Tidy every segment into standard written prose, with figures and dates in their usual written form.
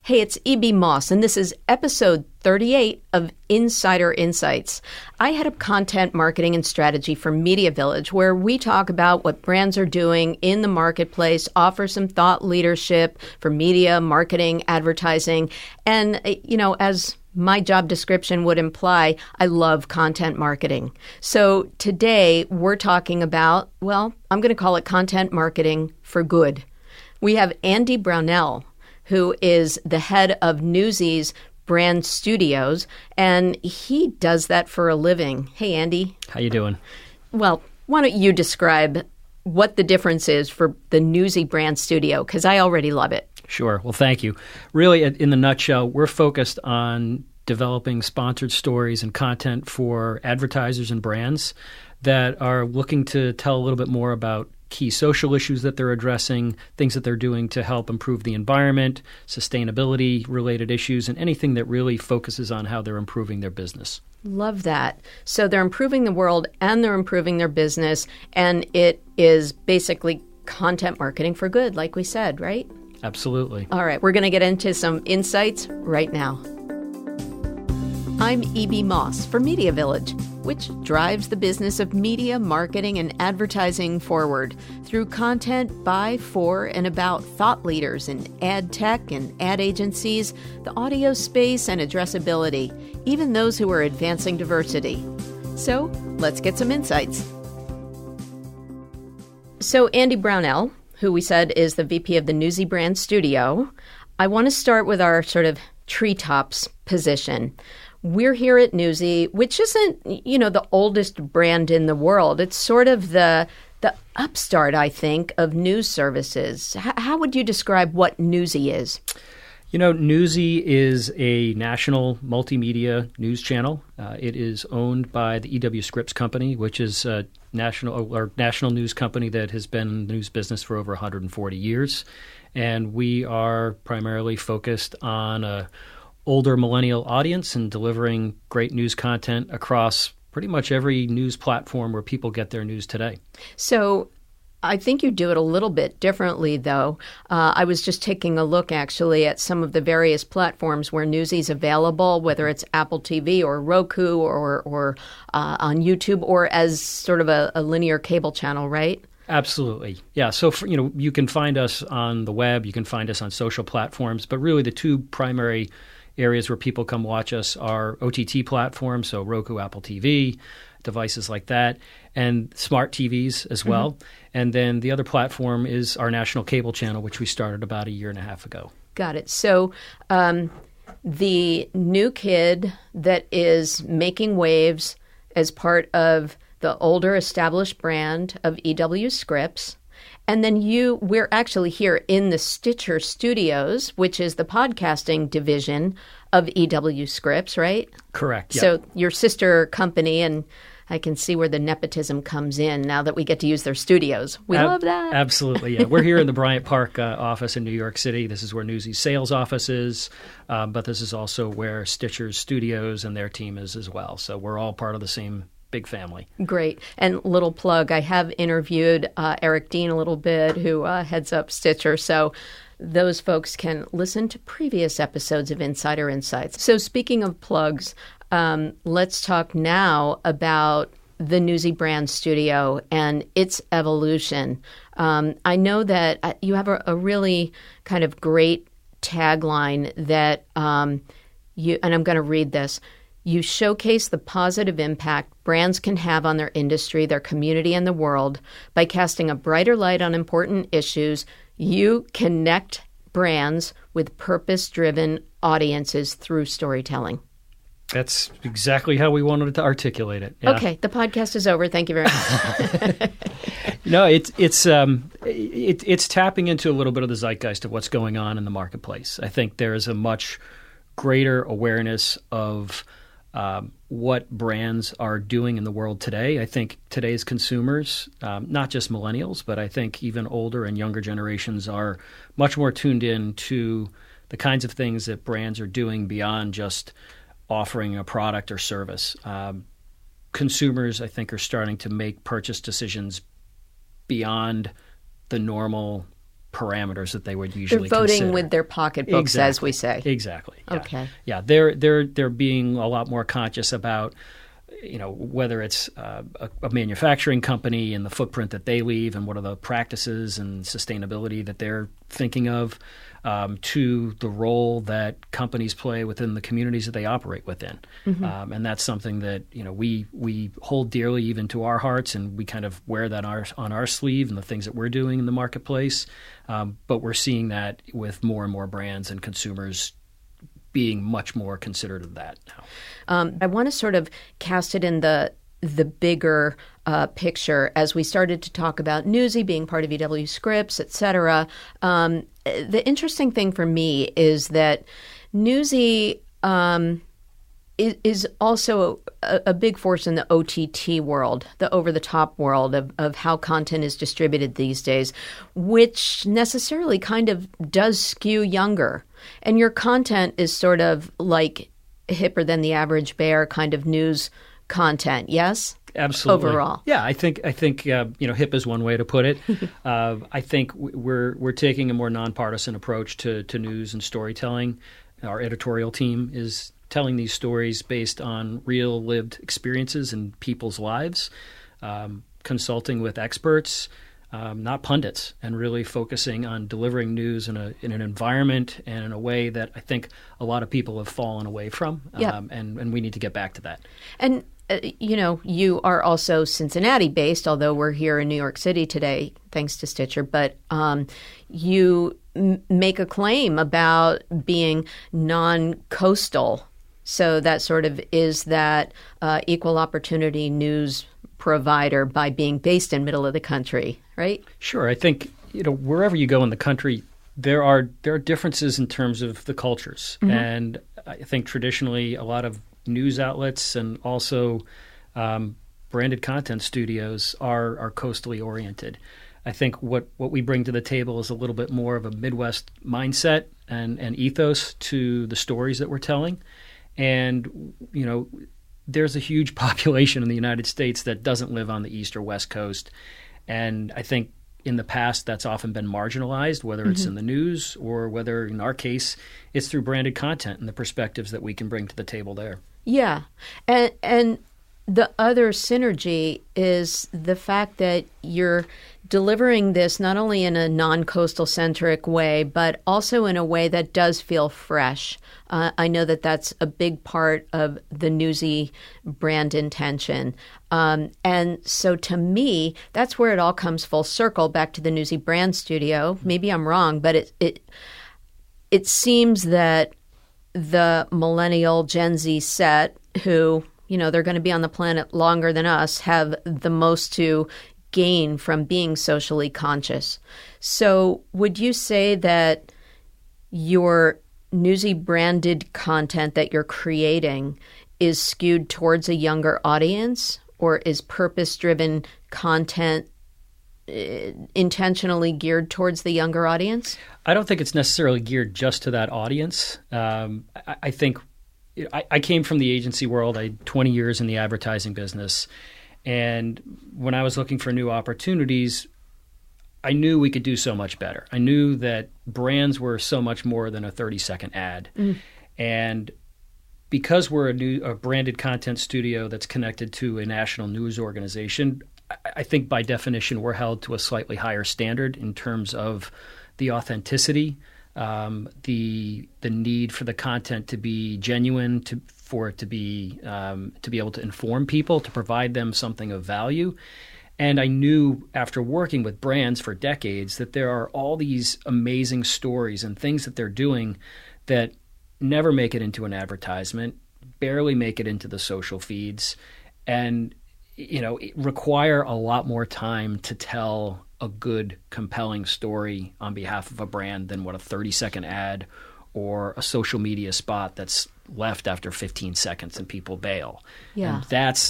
Hey, it's E.B. Moss, and this is episode 38 of Insider Insights. I head up content marketing and strategy for Media Village, where we talk about what brands are doing in the marketplace, offer some thought leadership for media, marketing, advertising, and, as my job description would imply, I love content marketing. So today we're talking about, I'm going to call it content marketing for good. We have Andy Brownell, who is the head of Newsy Brand Studios, and he does that for a living. Hey, Andy. How you doing? Well, why don't you describe what the difference is for the Newsy Brand Studio, because I already love it. Sure. Well, thank you. Really, in the nutshell, we're focused on developing sponsored stories and content for advertisers and brands that are looking to tell a little bit more about key social issues that they're addressing, things that they're doing to help improve the environment, sustainability-related issues, and anything that really focuses on how they're improving their business. Love that. So they're improving the world and they're improving their business, and it is basically content marketing for good, like we said, right? Absolutely. All right, we're going to get into some insights right now. I'm E.B. Moss for Media Village, which drives the business of media, marketing, and advertising forward through content by, for, and about thought leaders in ad tech and ad agencies, the audio space, and addressability, even those who are advancing diversity. So let's get some insights. So Andy Brownell, who we said is the VP of the Newsy Brand Studio, I want to start with our sort of treetops position. We're here at Newsy, which isn't, the oldest brand in the world. It's sort of the upstart, I think, of news services. How would you describe what Newsy is? Newsy is a national multimedia news channel. It is owned by the EW Scripps Company, which is a national news company that has been in the news business for over 140 years. And we are primarily focused on a older millennial audience and delivering great news content across pretty much every news platform where people get their news today. So I think you do it a little bit differently, though. I was just taking a look, actually, at some of the various platforms where Newsy's available, whether it's Apple TV or Roku or on YouTube or as sort of a linear cable channel, right? Absolutely. Yeah. So, you can find us on the web, you can find us on social platforms, but really the two primary areas where people come watch us are OTT platforms, so Roku, Apple TV, devices like that, and smart TVs as well. Mm-hmm. And then the other platform is our national cable channel, which we started about a year and a half ago. Got it. So the new kid that is making waves as part of the older established brand of EW Scripps. And then we're actually here in the Stitcher Studios, which is the podcasting division of EW Scripps, right? Correct. Yep. So your sister company, and I can see where the nepotism comes in now that we get to use their studios. We love that. Absolutely, yeah. We're here in the Bryant Park office in New York City. This is where Newsy's sales office is, but this is also where Stitcher's studios and their team is as well. So we're all part of the same big family. Great. And little plug, I have interviewed Eric Dean a little bit, who heads up Stitcher. So those folks can listen to previous episodes of Insider Insights. So speaking of plugs, let's talk now about the Newsy Brand Studio and its evolution. I know that you have a really kind of great tagline that and I'm going to read this. You showcase the positive impact brands can have on their industry, their community, and the world by casting a brighter light on important issues. You connect brands with purpose-driven audiences through storytelling. That's exactly how we wanted to articulate it. Yeah. Okay, the podcast is over. Thank you very much. No, it's tapping into a little bit of the zeitgeist of what's going on in the marketplace. I think there is a much greater awareness of what brands are doing in the world today. I think today's consumers, not just millennials, but I think even older and younger generations are much more tuned in to the kinds of things that brands are doing beyond just offering a product or service. Consumers, I think, are starting to make purchase decisions beyond the normal parameters that they would usually They're voting consider. with their pocketbooks, as we say. Exactly. Yeah. Okay. Yeah, they're being a lot more conscious about, whether it's a manufacturing company and the footprint that they leave and what are the practices and sustainability that they're thinking of, to the role that companies play within the communities that they operate within. Mm-hmm. And that's something that we hold dearly even to our hearts, and we kind of wear that on our sleeve and the things that we're doing in the marketplace. But we're seeing that with more and more brands and consumers being much more considerate of that now. I want to sort of cast it in the bigger picture as we started to talk about Newsy being part of EW Scripts, et cetera. The interesting thing for me is that Newsy is also a big force in the OTT world, the over-the-top world of how content is distributed these days, which necessarily kind of does skew younger. And your content is sort of like hipper than the average bear kind of news content, yes? Absolutely. Overall. Yeah, I think hip is one way to put it. I think we're taking a more nonpartisan approach to news and storytelling. Our editorial team is telling these stories based on real lived experiences in people's lives, consulting with experts, not pundits, and really focusing on delivering news in an environment and in a way that I think a lot of people have fallen away from, and we need to get back to that. And you are also Cincinnati-based, although we're here in New York City today, thanks to Stitcher. But you make a claim about being non-coastal. So that sort of is that equal opportunity news provider by being based in middle of the country, right? Sure. I think wherever you go in the country, there are differences in terms of the cultures, mm-hmm. and I think traditionally a lot of news outlets and also branded content studios are coastally oriented. I think what we bring to the table is a little bit more of a Midwest mindset and ethos to the stories that we're telling. And, there's a huge population in the United States that doesn't live on the East or West Coast. And I think in the past that's often been marginalized, whether it's mm-hmm. in the news or whether, in our case, it's through branded content and the perspectives that we can bring to the table there. Yeah. And the other synergy is the fact that you're delivering this not only in a non-coastal centric way, but also in a way that does feel fresh. I know that that's a big part of the Newsy brand intention. And so to me, that's where it all comes full circle back to the Newsy Brand Studio. Maybe I'm wrong, but it seems that the millennial Gen Z set who, they're going to be on the planet longer than us, have the most to gain from being socially conscious. So would you say that your Newsy branded content that you're creating is skewed towards a younger audience, or is purpose-driven content intentionally geared towards the younger audience? I don't think it's necessarily geared just to that audience. I think I came from the agency world. I had 20 years in the advertising business. And when I was looking for new opportunities, I knew we could do so much better. I knew that brands were so much more than a 30-second ad. Mm. And because we're a branded content studio that's connected to a national news organization, I think by definition we're held to a slightly higher standard in terms of the authenticity, the need for the content to be genuine, for it to be able to inform people, to provide them something of value. And I knew after working with brands for decades that there are all these amazing stories and things that they're doing that never make it into an advertisement, barely make it into the social feeds, and require a lot more time to tell a good, compelling story on behalf of a brand than what a 30-second ad or a social media spot that's left after 15 seconds and people bail. Yeah. And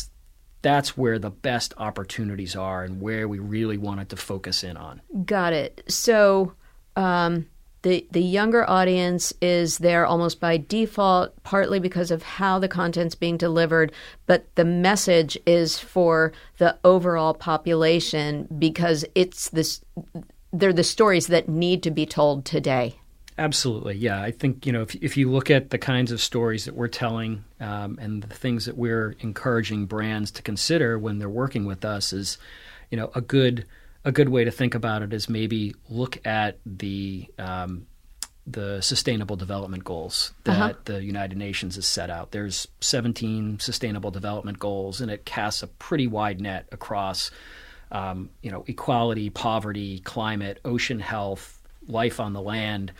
that's where the best opportunities are and where we really wanted to focus in on. Got it. So the younger audience is there almost by default, partly because of how the content's being delivered, but the message is for the overall population because it's they're the stories that need to be told today. Absolutely. Yeah. I think, if you look at the kinds of stories that we're telling and the things that we're encouraging brands to consider when they're working with us is, a good way to think about it is maybe look at the Sustainable Development Goals that the United Nations has set out. There's 17 Sustainable Development Goals, and it casts a pretty wide net across, equality, poverty, climate, ocean health, life on the land.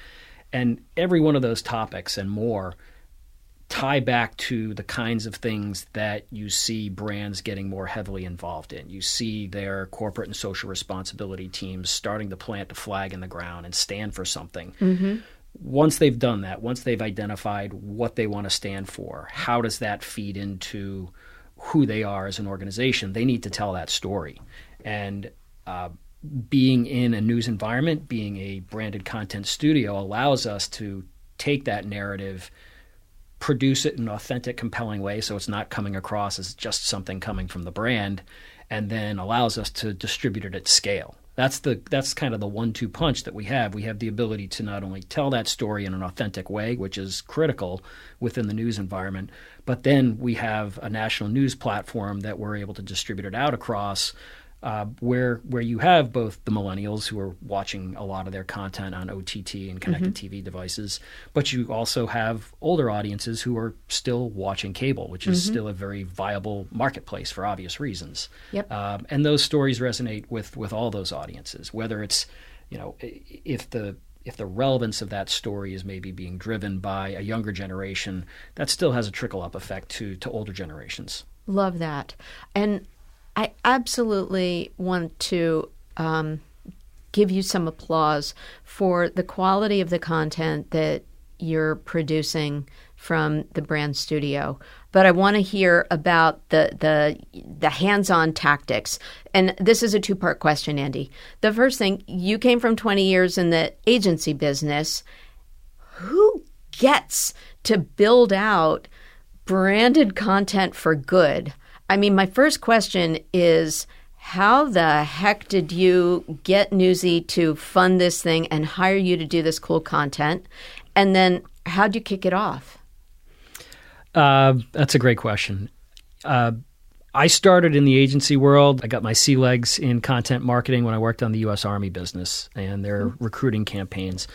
And every one of those topics and more tie back to the kinds of things that you see brands getting more heavily involved in. You see their corporate and social responsibility teams starting to plant a flag in the ground and stand for something. Mm-hmm. Once they've done that, once they've identified what they want to stand for, how does that feed into who they are as an organization? They need to tell that story. And being in a news environment, being a branded content studio allows us to take that narrative, produce it in an authentic, compelling way so it's not coming across as just something coming from the brand, and then allows us to distribute it at scale. That's kind of the 1-2 punch that we have. We have the ability to not only tell that story in an authentic way, which is critical within the news environment, but then we have a national news platform that we're able to distribute it out across, where you have both the millennials who are watching a lot of their content on OTT and connected TV devices, but you also have older audiences who are still watching cable, which is still a very viable marketplace for obvious reasons. Yep. And those stories resonate with all those audiences, whether it's, if the relevance of that story is maybe being driven by a younger generation, that still has a trickle-up effect to older generations. Love that. And I absolutely want to give you some applause for the quality of the content that you're producing from the brand studio. But I want to hear about the hands-on tactics. And this is a two-part question, Andy. The first thing, you came from 20 years in the agency business. Who gets to build out branded content for good? I mean, my first question is, how the heck did you get Newsy to fund this thing and hire you to do this cool content? And then how'd you kick it off? That's a great question. I started in the agency world. I got my sea legs in content marketing when I worked on the U.S. Army business and their recruiting campaigns.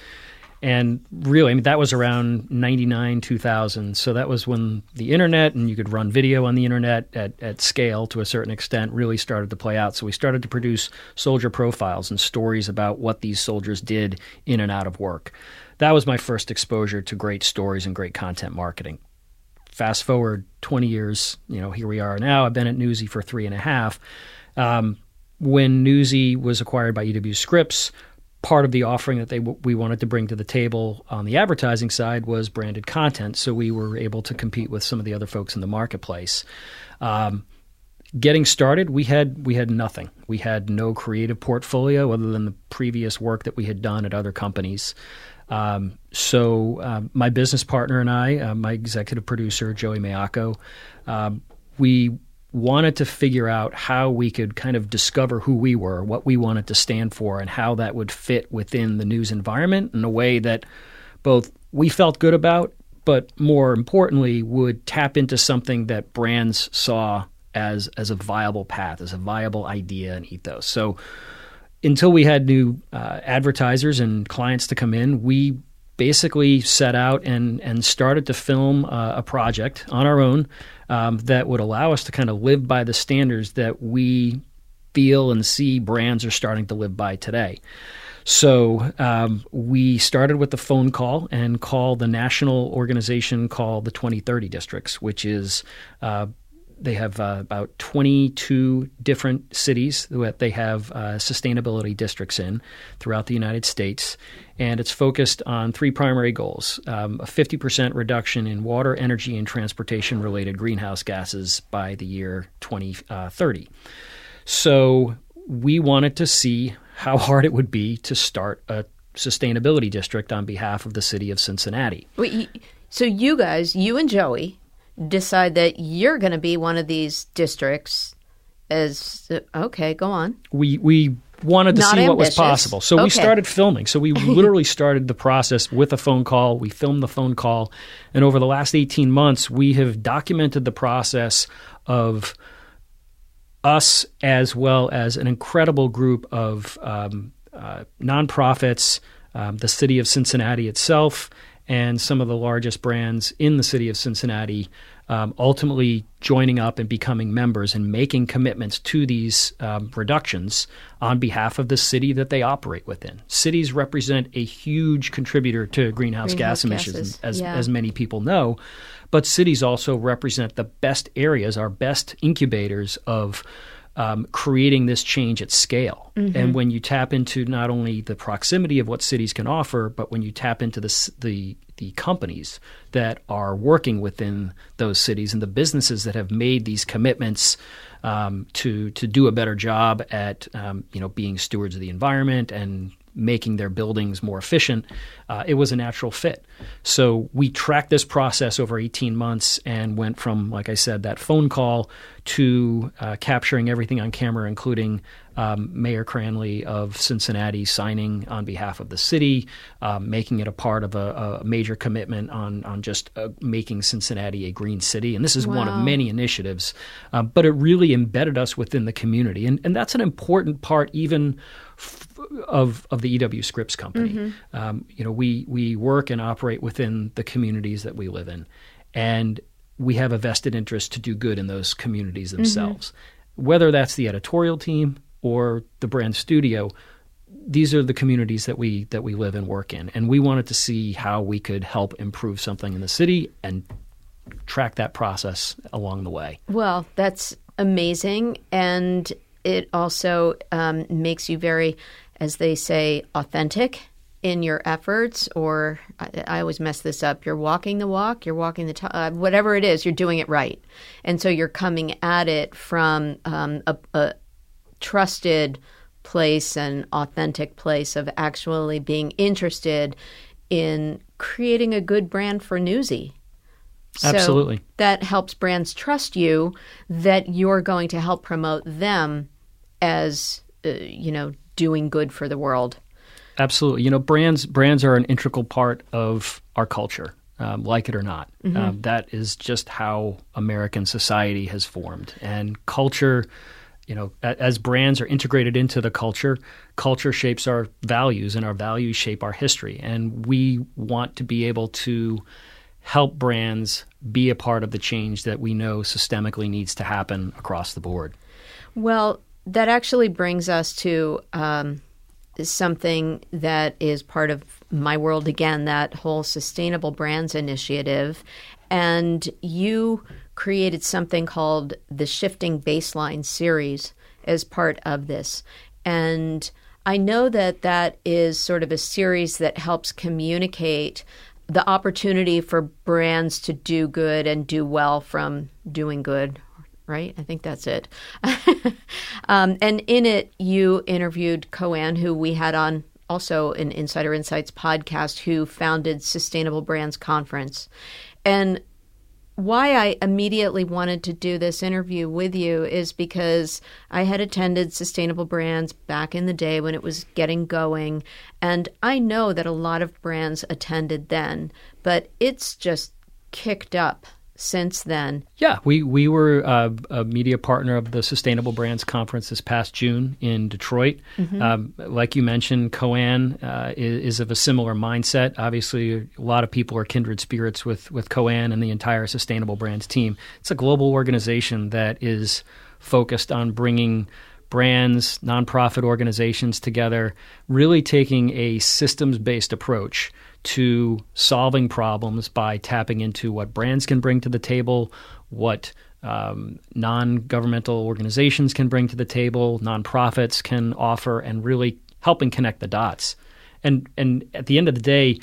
And really, that was around 99, 2000. So that was when the internet, and you could run video on the internet at scale to a certain extent, really started to play out. So we started to produce soldier profiles and stories about what these soldiers did in and out of work. That was my first exposure to great stories and great content marketing. Fast forward 20 years, here we are now. I've been at Newsy for 3.5. When Newsy was acquired by EW Scripps, part of the offering that we wanted to bring to the table on the advertising side was branded content, so we were able to compete with some of the other folks in the marketplace. Getting started, we had nothing. We had no creative portfolio other than the previous work that we had done at other companies. So my business partner and I, my executive producer, Joey Maiocco, we wanted to figure out how we could kind of discover who we were, what we wanted to stand for, and how that would fit within the news environment in a way that both we felt good about, but more importantly, would tap into something that brands saw as a viable path, as a viable idea and ethos. So until we had new advertisers and clients to come in, we basically set out and started to film a project on our own that would allow us to kind of live by the standards that we feel and see brands are starting to live by today. So we started with the phone call and called the national organization called the 2030 Districts, which is they have about 22 different cities that they have sustainability districts in throughout the United States. And it's focused on three primary goals: a 50% reduction in water, energy, and transportation-related greenhouse gases by the year 2030. So we wanted to see how hard it would be to start a sustainability district on behalf of the city of Cincinnati. So you guys, you and Joey, decide that you're going to be one of these districts. Okay, go on. We wanted to Not see what was ambitious. possible. So we started filming. So we literally started the process with a phone call. We filmed the phone call. And over the last 18 months, we have documented the process of us as well as an incredible group of nonprofits, the city of Cincinnati itself, and some of the largest brands in the city of Cincinnati ultimately joining up and becoming members and making commitments to these reductions on behalf of the city that they operate within. Cities represent a huge contributor to greenhouse gas emissions, as many people know, but cities also represent the best areas, our best incubators of creating this change at scale. Mm-hmm. And when you tap into not only the proximity of what cities can offer, but when you tap into the companies that are working within those cities and the businesses that have made these commitments to do a better job at being stewards of the environment and making their buildings more efficient, it was a natural fit. So we tracked this process over 18 months and went from, like I said, that phone call to capturing everything on camera, including Mayor Cranley of Cincinnati signing on behalf of the city, making it a part of a major commitment on just making Cincinnati a green city. And this is one of many initiatives, but it really embedded us within the community. And that's an important part even of the EW Scripps Company. Mm-hmm. We work and operate within the communities that we live in, and we have a vested interest to do good in those communities themselves. Mm-hmm. Whether that's the editorial team or the brand studio, these are the communities that we live and work in, and we wanted to see how we could help improve something in the city and track that process along the way. Well, that's amazing, and it also makes you very, as they say, authentic in your efforts, or I always mess this up. You're walking the walk, you're walking the talk, whatever it is, you're doing it right. And so you're coming at it from a trusted place, an authentic place of actually being interested in creating a good brand for Newsy. So absolutely. That helps brands trust you that you're going to help promote them as, doing good for the world. Absolutely. Brands are an integral part of our culture, like it or not. Mm-hmm. That is just how American society has formed. And culture, as brands are integrated into the culture shapes our values, and our values shape our history. And we want to be able to help brands be a part of the change that we know systemically needs to happen across the board. Well, that actually brings us to something that is part of my world again, that whole Sustainable Brands Initiative. And you created something called the Shifting Baseline series as part of this. And I know that is sort of a series that helps communicate the opportunity for brands to do good and do well from doing good. Right? I think that's it. And in it, you interviewed Coanne, who we had on also an Insider Insights podcast, who founded Sustainable Brands Conference. And why I immediately wanted to do this interview with you is because I had attended Sustainable Brands back in the day when it was getting going. And I know that a lot of brands attended then, but it's just kicked up since then. Yeah, we were a media partner of the Sustainable Brands Conference this past June in Detroit. Mm-hmm. Like you mentioned, Coanne is of a similar mindset. Obviously, a lot of people are kindred spirits with Coanne and the entire Sustainable Brands team. It's a global organization that is focused on bringing brands, nonprofit organizations together, really taking a systems-based approach to solving problems by tapping into what brands can bring to the table, what non-governmental organizations can bring to the table, nonprofits can offer, and really helping connect the dots. And at the end of the day,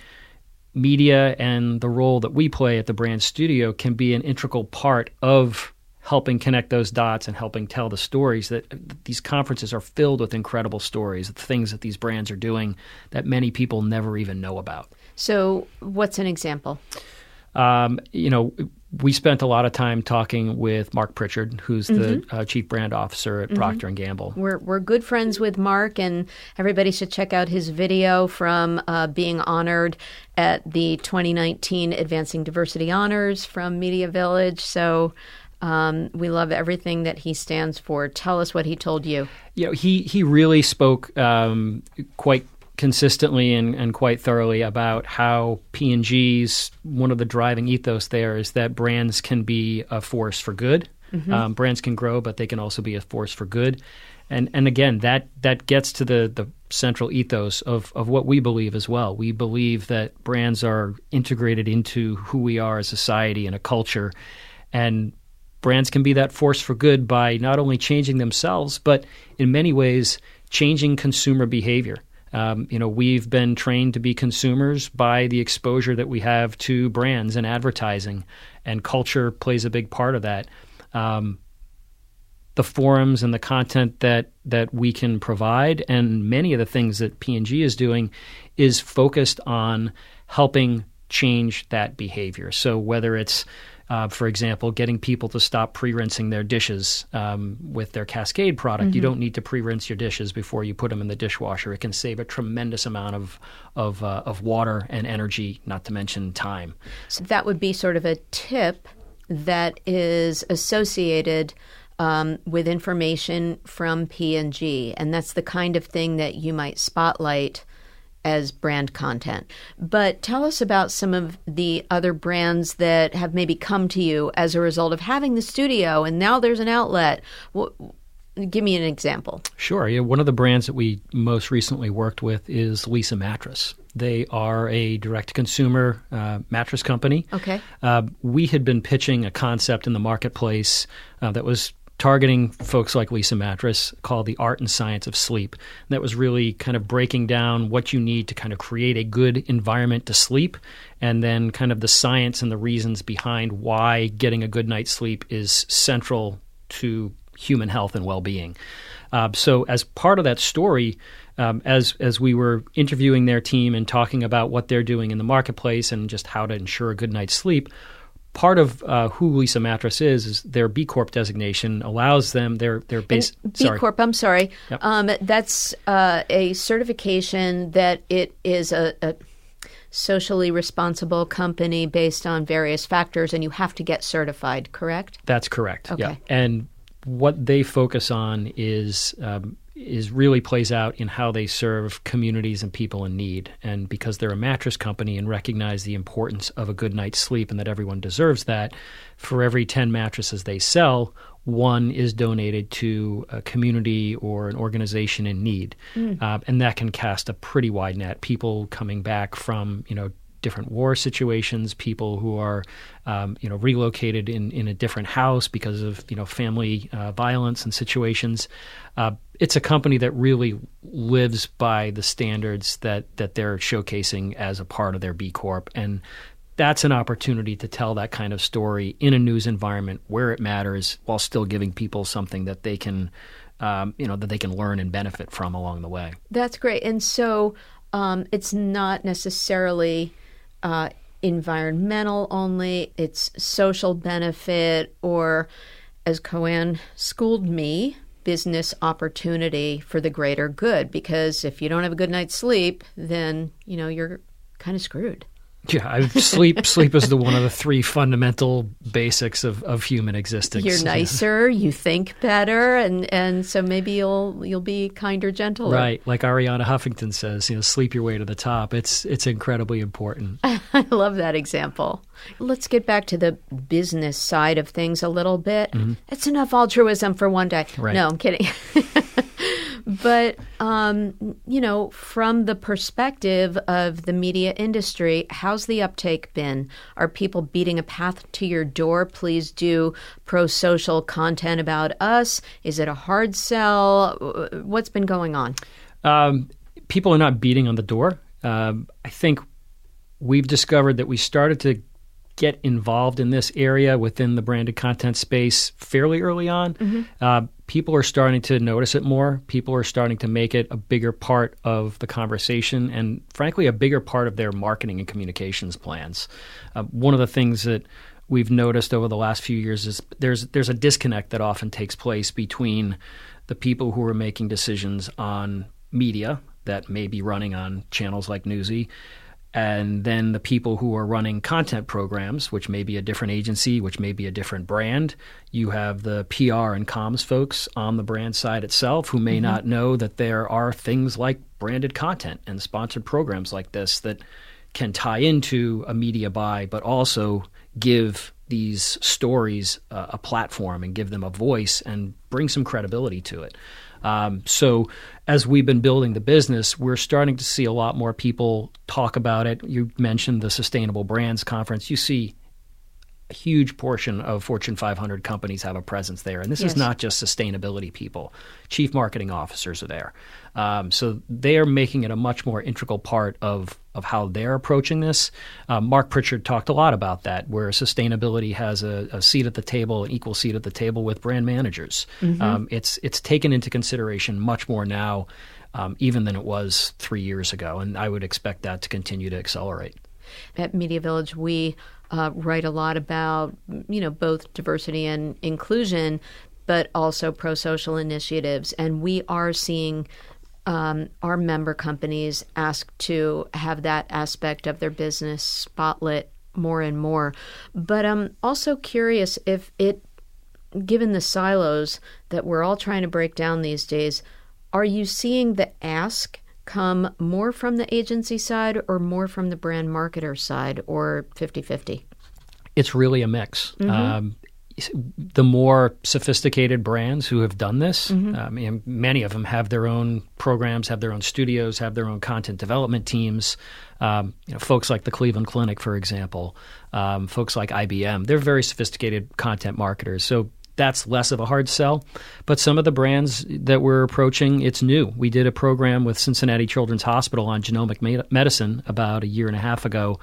media and the role that we play at the Brand Studio can be an integral part of helping connect those dots and helping tell the stories. That these conferences are filled with incredible stories, the things that these brands are doing that many people never even know about. So what's an example? we spent a lot of time talking with Mark Pritchard, who's the Chief Brand Officer at Procter & Gamble. We're good friends with Mark, and everybody should check out his video from being honored at the 2019 Advancing Diversity Honors from Media Village. So we love everything that he stands for. Tell us what he told you. He really spoke quite consistently and quite thoroughly about how P&G's, one of the driving ethos there is that brands can be a force for good. Brands can grow, but they can also be a force for good. And again, that gets to the central ethos of what we believe as well. We believe that brands are integrated into who we are as a society and a culture. And brands can be that force for good by not only changing themselves, but in many ways, changing consumer behavior. We've been trained to be consumers by the exposure that we have to brands and advertising, and culture plays a big part of that. The forums and the content that we can provide, and many of the things that P&G is doing, is focused on helping change that behavior. So whether it's for example, getting people to stop pre-rinsing their dishes with their Cascade product. You don't need to pre-rinse your dishes before you put them in the dishwasher. It can save a tremendous amount of water and energy, not to mention time. So that would be sort of a tip that is associated with information from P&G, and that's the kind of thing that you might spotlight as brand content. But tell us about some of the other brands that have maybe come to you as a result of having the studio, and now there's an outlet. Give me an example. Sure. Yeah, one of the brands that we most recently worked with is Leesa Mattress. They are a direct-to-consumer mattress company. Okay. We had been pitching a concept in the marketplace that was targeting folks like Leesa Mattress, called The Art and Science of Sleep. And that was really kind of breaking down what you need to kind of create a good environment to sleep, and then kind of the science and the reasons behind why getting a good night's sleep is central to human health and well-being. So as part of that story, as we were interviewing their team and talking about what they're doing in the marketplace and just how to ensure a good night's sleep, part of who Leesa Mattress is their B Corp designation allows them their base. B Corp, I'm sorry. Yep. That's a certification that it is a socially responsible company based on various factors, and you have to get certified, correct? That's correct. Okay. Yeah. And what they focus on is really plays out in how they serve communities and people in need. And because they're a mattress company and recognize the importance of a good night's sleep and that everyone deserves that, for every 10 mattresses they sell, one is donated to a community or an organization in need. And that can cast a pretty wide net. People coming back from, different war situations, people who are, relocated in a different house because of, family violence and situations. It's a company that really lives by the standards that they're showcasing as a part of their B Corp. And that's an opportunity to tell that kind of story in a news environment where it matters, while still giving people something that they can, that they can learn and benefit from along the way. That's great. And so it's not necessarily environmental only, it's social benefit, or, as Coanne schooled me, business opportunity for the greater good. Because if you don't have a good night's sleep, then, you're kind of screwed. Yeah, sleep is one of the three fundamental basics of human existence. You're nicer, you think better, and so maybe you'll be kinder, gentler. Right, like Ariana Huffington says, sleep your way to the top. It's incredibly important. I love that example. Let's get back to the business side of things a little bit. It's enough altruism for one day. Right. No, I'm kidding. But, from the perspective of the media industry, how's the uptake been? Are people beating a path to your door? Please do pro-social content about us. Is it a hard sell? What's been going on? People are not beating on the door. I think we've discovered that we started to get involved in this area within the branded content space fairly early on. People are starting to notice it more. People are starting to make it a bigger part of the conversation and, frankly, a bigger part of their marketing and communications plans. One of the things that we've noticed over the last few years is there's a disconnect that often takes place between the people who are making decisions on media that may be running on channels like Newsy, and then the people who are running content programs, which may be a different agency, which may be a different brand. You have the PR and comms folks on the brand side itself who may not know that there are things like branded content and sponsored programs like this that can tie into a media buy, but also give these stories a platform and give them a voice and bring some credibility to it. So as we've been building the business, we're starting to see a lot more people talk about it. You mentioned the Sustainable Brands Conference. You see a huge portion of Fortune 500 companies have a presence there. And this is not just sustainability people. Chief marketing officers are there. So they are making it a much more integral part of how they're approaching this. Mark Pritchard talked a lot about that, where sustainability has a seat at the table, an equal seat at the table with brand managers. It's taken into consideration much more now, even than it was 3 years ago. And I would expect that to continue to accelerate. At Media Village, we write a lot about, both diversity and inclusion, but also pro-social initiatives. And we are seeing our member companies ask to have that aspect of their business spotlit more and more. But I'm also curious if given the silos that we're all trying to break down these days, are you seeing the ask come more from the agency side or more from the brand marketer side, or 50-50? It's really a mix. The more sophisticated brands who have done this, many of them have their own programs, have their own studios, have their own content development teams. Folks like the Cleveland Clinic, for example, folks like IBM, they're very sophisticated content marketers. So that's less of a hard sell. But some of the brands that we're approaching, it's new. We did a program with Cincinnati Children's Hospital on genomic medicine about a year and a half ago,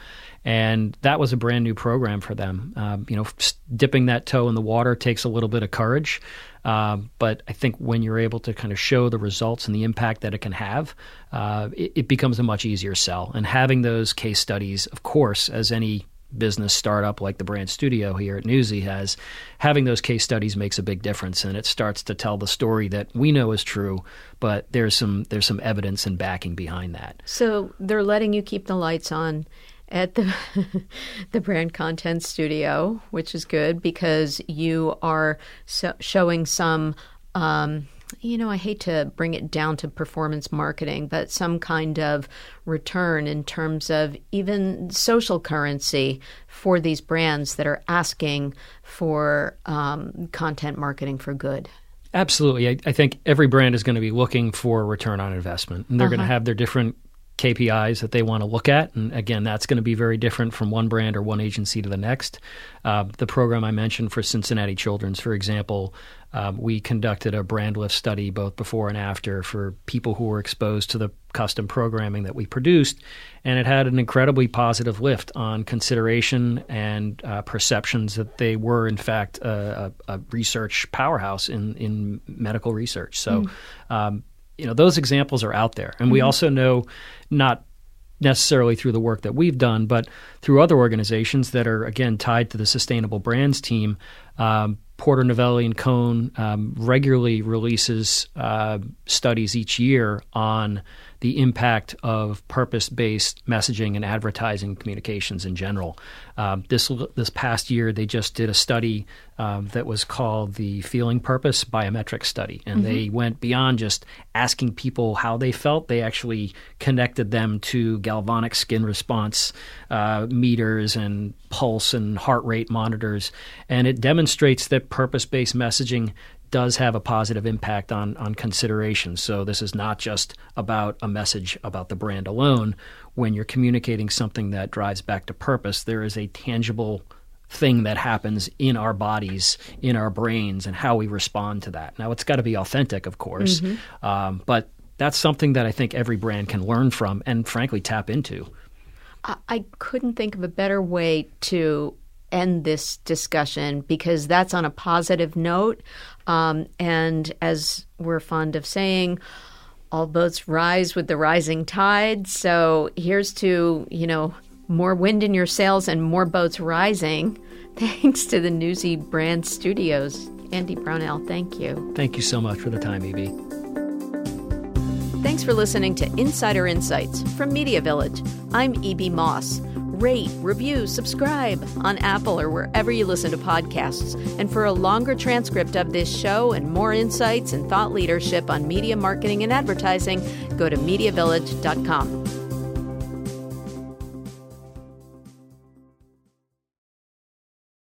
and that was a brand new program for them. Dipping that toe in the water takes a little bit of courage, but I think when you're able to kind of show the results and the impact that it can have, it becomes a much easier sell. And having those case studies, of course, as any business startup like the Brand Studio here at Newsy has, having those case studies makes a big difference, and it starts to tell the story that we know is true, but there's some evidence and backing behind that. So they're letting you keep the lights on at the Brand Content Studio, which is good because you are showing some I hate to bring it down to performance marketing, but some kind of return in terms of even social currency for these brands that are asking for content marketing for good. Absolutely. I think every brand is going to be looking for a return on investment, and they're going to have their different KPIs that they want to look at. And again, that's going to be very different from one brand or one agency to the next. The program I mentioned for Cincinnati Children's, for example, we conducted a brand lift study both before and after for people who were exposed to the custom programming that we produced. And it had an incredibly positive lift on consideration and perceptions that they were, in fact, a research powerhouse in medical research. So, those examples are out there. And we also know, not necessarily through the work that we've done, but through other organizations that are, again, tied to the Sustainable Brands team, Porter, Novelli & Cohn regularly releases studies each year on the impact of purpose-based messaging and advertising communications in general. This past year, they just did a study that was called the Feeling Purpose Biometric Study, and they went beyond just asking people how they felt. They actually connected them to galvanic skin response meters and pulse and heart rate monitors, and it demonstrates that purpose-based messaging does have a positive impact on consideration. So this is not just about a message about the brand alone. When you're communicating something that drives back to purpose, there is a tangible thing that happens in our bodies, in our brains, and how we respond to that. Now, it's got to be authentic, of course, but that's something that I think every brand can learn from and, frankly, tap into. I couldn't think of a better way to end this discussion, because that's on a positive note. And as we're fond of saying, all boats rise with the rising tide. So here's to, more wind in your sails and more boats rising, thanks to the Newsy Brand Studios. Andy Brownell, thank you. Thank you so much for the time, E.B. Thanks for listening to Insider Insights from Media Village. I'm E.B. Moss. Rate, review, subscribe on Apple or wherever you listen to podcasts. And for a longer transcript of this show and more insights and thought leadership on media marketing and advertising, go to MediaVillage.com.